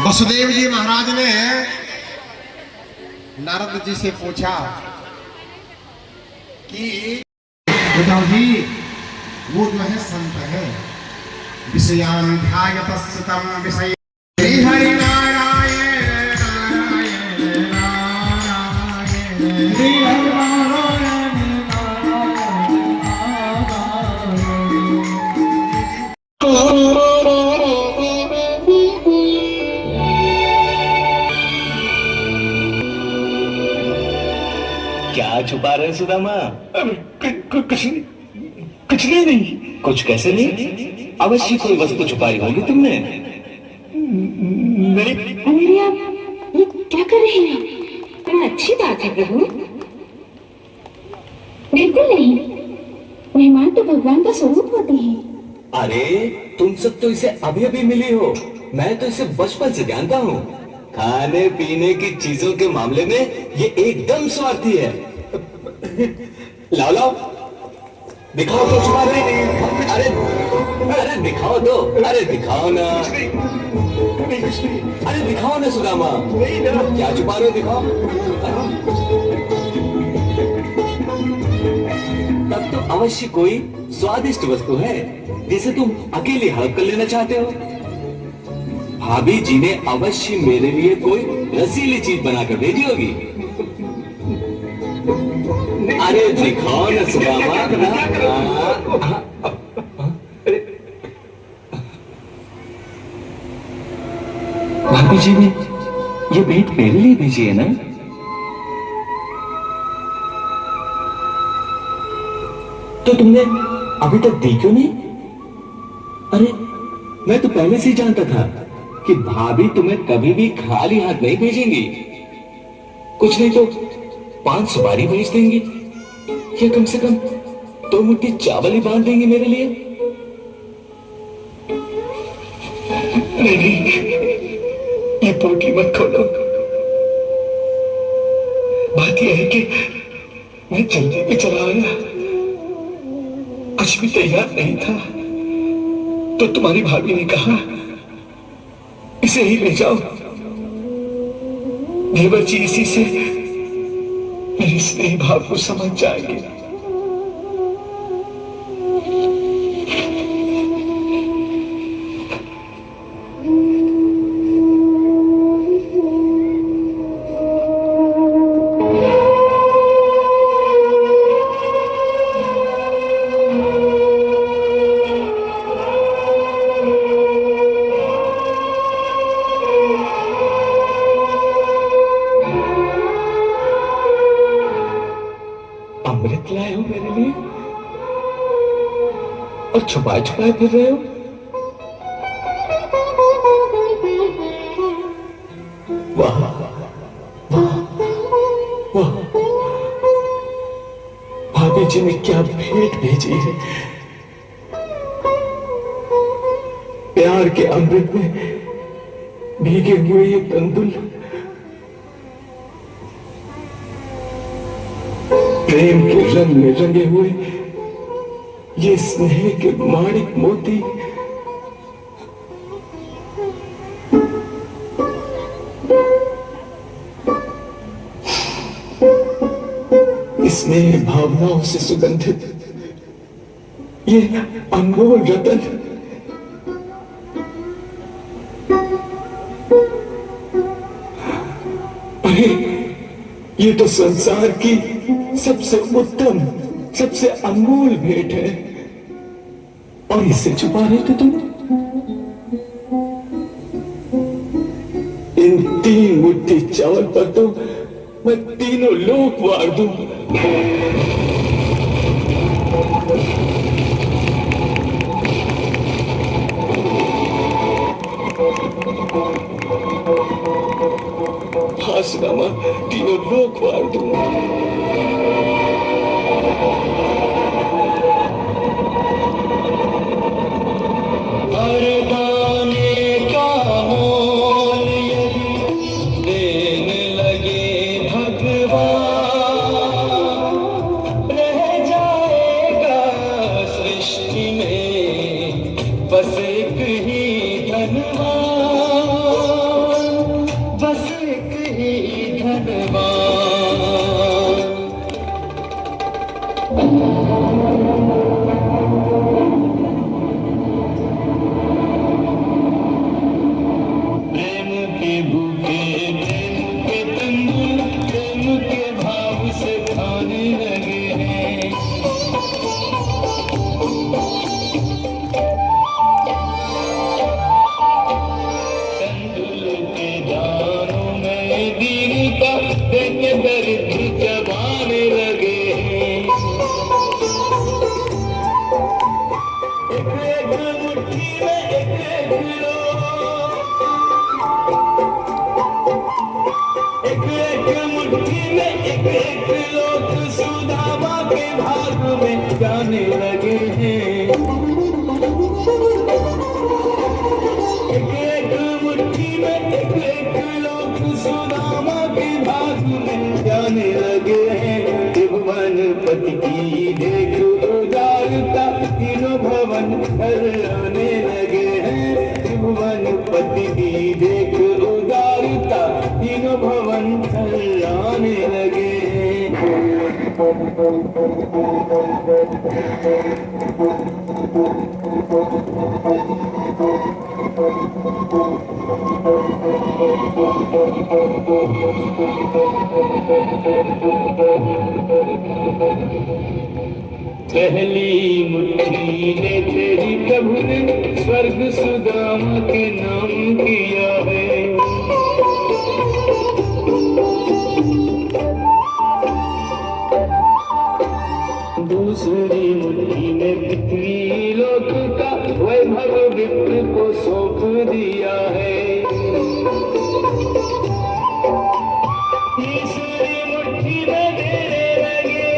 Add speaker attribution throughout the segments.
Speaker 1: वसुदेव जी महाराज ने नारद जी से पूछा कि बताओ जी, वो जो है संत है, विषयान ध्यायतस्य तम विषय श्री हरि नारायण नारायण नारायण श्री हरि नारायण
Speaker 2: क्या छुपा रहे सुदामा?
Speaker 3: कुछ नहीं।
Speaker 2: कुछ कैसे नहीं? अवश्य कोई वस्तु छुपाई होगी तुमने।
Speaker 3: नहीं।
Speaker 4: अरे आप ये क्या कर रहे हैं? वो अच्छी बात है प्रभु। बिल्कुल नहीं, मेहमान तो भगवान का स्वरूप होते हैं।
Speaker 2: अरे तुम सब तो इसे अभी अभी मिली हो, मैं तो इसे बचपन से जानता हूँ। खाने पीने की चीजों के मामले में ये एकदम स्वार्थी है। लाओ लाओ, दिखाओ तो छुपा रहे। अरे अरे दिखाओ तो, अरे दिखाओ ना, अरे दिखाओ ना सुदामा, क्या छुपा रहे हो, दिखाओ। तब तो अवश्य कोई स्वादिष्ट वस्तु है जिसे तुम अकेले हड़प कर लेना चाहते हो। भाभी जी ने अवश्य मेरे लिए कोई रसीली चीज बनाकर भेजी होगी। अरे दिखाओ ना सुदामा। भाभी जी ने ये भेंट मेरे लिए भेजी है ना? तो तुमने अभी तक दी क्यों नहीं? अरे मैं तो पहले से ही जानता था कि भाभी तुम्हें कभी भी खाली हाथ नहीं भेजेंगी। कुछ नहीं तो 5 सुपारी भेज देंगी, या कम से कम 2 मुट्ठी चावल ही बांध देंगी मेरे लिए।
Speaker 3: नहीं, ये पोटली मत खोलो। बात यह है कि मैं जल्दी में चला आया, कुछ भी तैयार नहीं था, तो तुम्हारी भाभी ने कहा इसे ही ले जाओ, देवर जी इसी से मेरे स्नेह भाव को समझ जाएंगे। अमृत लाए हो मेरे लिए और छुपाए छुपाए फिर रहे हो। वाह वाह वाह, भाभी जी ने क्या भेंट भेजी है। प्यार के अमृत में भीगे हुए ये कंदुल, प्रेम के रंग में रंगे हुए ये स्नेह के माणिक मोती, स्नेह भावनाओं से सुगंधित ये अनमोल रतन, अरे ये तो संसार की सबसे उत्तम, सबसे अनमोल भेंट है, और इससे छुपा रहे थे तुम। इन 3 मुट्ठी चावल पर तो मैं तीनों लोक वार दूं। हाँ सुदामा, तीनों लोक वार दूं। रह जाएगा धनवान, बस एक ही धनवान। प्रेम के भूखे, प्रेम के तंबू, प्रेम के भाव से खाने लगे हैं। तंदुल के दानों में दीन का देख दर्द जबाने लगे हैं। एक एक मुट्ठी में एक एक लोग, एक एक मुट्ठी में एक एक लोग सुदामा के भाग में जाने लगे हैं। एक एक मुट्ठी में एक एक लोग सुदामा के भाग में जाने लगे हैं। त्रिभुवन पति की देख उदारता तीनों भवन हराने लगे हैं। त्रिभुवन पति की देख उदारता तीनों भवन हराने लगे हैं। पहली मुट्ठी ने तेरी प्रभु ने स्वर्ग सुदामा के नाम किया है। दूसरी मुट्ठी ने पृथ्वी लोक का वैभव विप्र को सौंप दिया है। तीसरी मुट्ठी में देने लगे,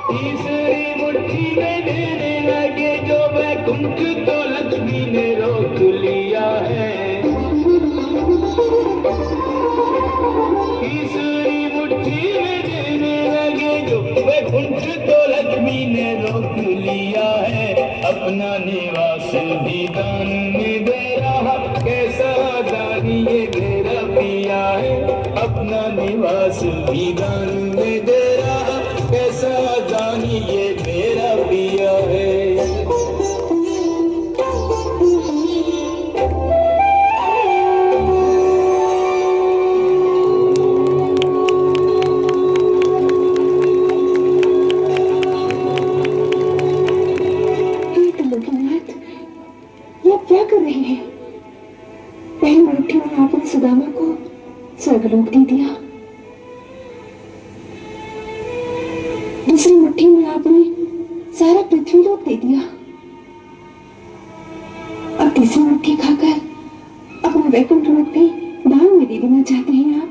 Speaker 3: तीसरी मुट्ठी में देने लगे जो वैकुंठ तो लक्ष्मी ने रोक लिया है। तीसरी मुट्ठी में देने लगे जो वैकुंठ तो लक्ष्मी ने रोक लिया है। अपना निवास भी दान में दे रहा, कैसा दानी ये मेरा पिया है। अपना निवास भी दान में दे रहा, कैसा दानी ये मेरा पिया है।
Speaker 4: क्या कर रहे हैं? पहली मुट्ठी में आपने सुदामा को स्वर्गलोक दे दिया, दूसरी मुट्ठी में आपने सारा पृथ्वीलोक दे दिया, और तीसरी मुट्ठी खाकर अपना वैकुंठ लोक भी दान में दे देना चाहते हैं आप।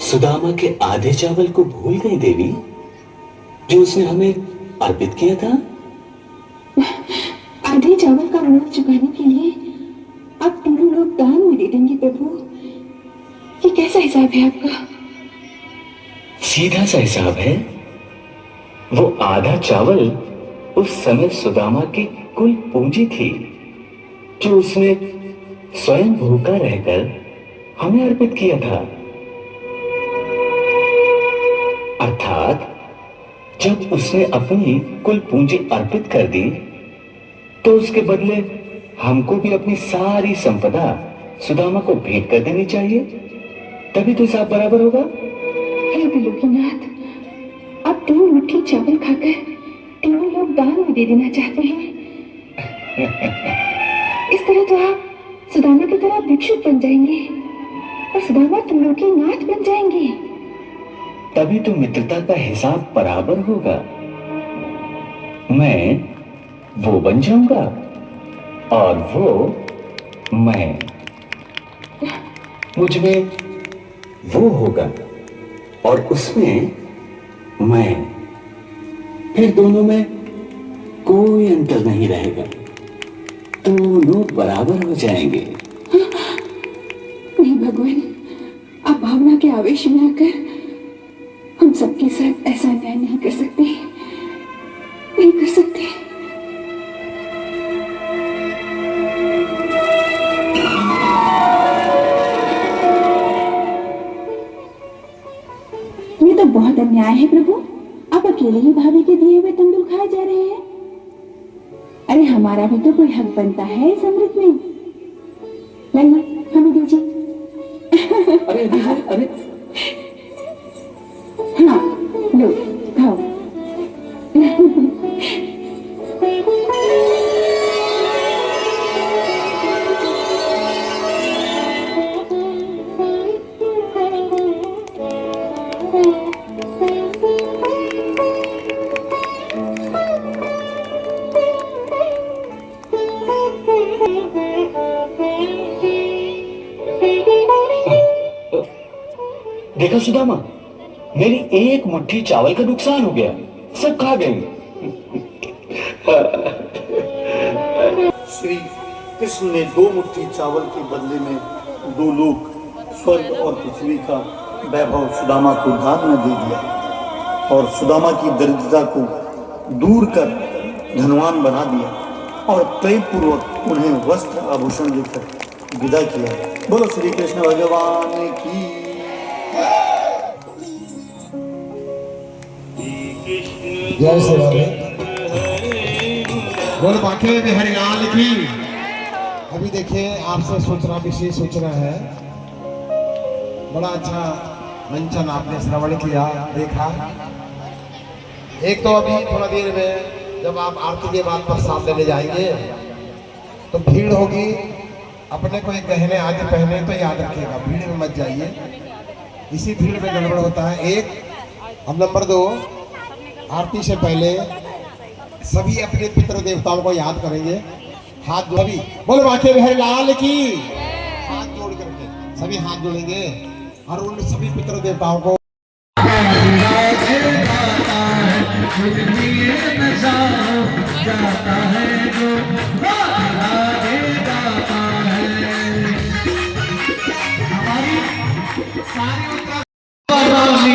Speaker 2: सुदामा के आधे चावल को भूल गई देवी, जो उसने हमें अर्पित किया था।
Speaker 4: आधे चावल का मूल्य चुकाने के लिए आप तीनों लोग दान में दे देंगे प्रभु। ये कैसा हिसाब है आपका?
Speaker 2: सीधा सा हिसाब है। वो आधा चावल उस समय सुदामा की कुल पूंजी थी, जो उसने स्वयं भूखा रहकर हमें अर्पित किया था। अर्थात जब उसने अपनी कुल पूंजी अर्पित कर दी, तो उसके बदले हमको भी अपनी सारी संपदा सुदामा को भेंट कर देनी चाहिए, तभी तो हिसाब बराबर होगा।
Speaker 4: हे त्रिलोकीनाथ, आप 3 मुट्ठी चावल खाकर तीनों लोग दान में दे देना चाहते हैं। इस तरह तो आप सुदामा की तरह भिक्षुक बन जाएंगे और सुदामा त्रिलोकीनाथ बन जाएंगे।
Speaker 2: तभी तो मित्रता का हिसाब बराबर होगा। मैं वो बन जाऊंगा और वो मैं। मुझ में वो होगा और उसमें मैं, फिर दोनों में कोई अंतर नहीं रहेगा, दोनों बराबर हो जाएंगे।
Speaker 4: नहीं भगवान, आप भावना के आवेश में आकर हम सबके साथ ऐसा न्याय नहीं कर सकते, नहीं कर सकते। ये तो बहुत अन्याय है प्रभु। आप अकेले ही भाभी के दिए हुए तंदूर खाए जा रहे हैं। अरे हमारा भी तो कोई हक बनता है इस अमृत में। लाइए हमें दीजिए।
Speaker 2: अरे दीजिए, अरे
Speaker 4: हाँ लो खाओ।
Speaker 2: देखा सुदामा, मेरी एक मुट्ठी चावल का नुकसान हो गया, सब खा गए।
Speaker 5: श्री कृष्ण ने 2 मुट्ठी चावल के बदले में 2 लोक, स्वर्ग और पृथ्वी का वैभव सुदामा को दान में दे दिया और सुदामा की दरिद्रता को दूर कर धनवान बना दिया और प्रेम पूर्वक उन्हें वस्त्र आभूषण देकर विदा किया। बोलो श्री कृष्ण भगवान की।
Speaker 1: जय श्री राम। बोल बांके बिहारी लाल की। अभी देखिए आपसे विशेष सूचना है। बड़ा अच्छा मंचन आपने श्रवण किया, देखा। एक तो अभी थोड़ा देर में जब आप आरती के बाद प्रसाद लेने जाएंगे तो भीड़ होगी। अपने को एक गहने आदि पहने तो याद रखिएगा, भीड़ में मत जाइए, इसी भीड़ में गड़बड़ होता है। एक अब नंबर 2, आरती से पहले सभी अपने पितृ देवताओं को याद करेंगे। हाथ जोड़, अभी बोलो बांके बिहारी लाल की। हाथ जोड़ करके सभी हाथ जोड़ेंगे और उन सभी पितृ देवताओं को हमारी सारी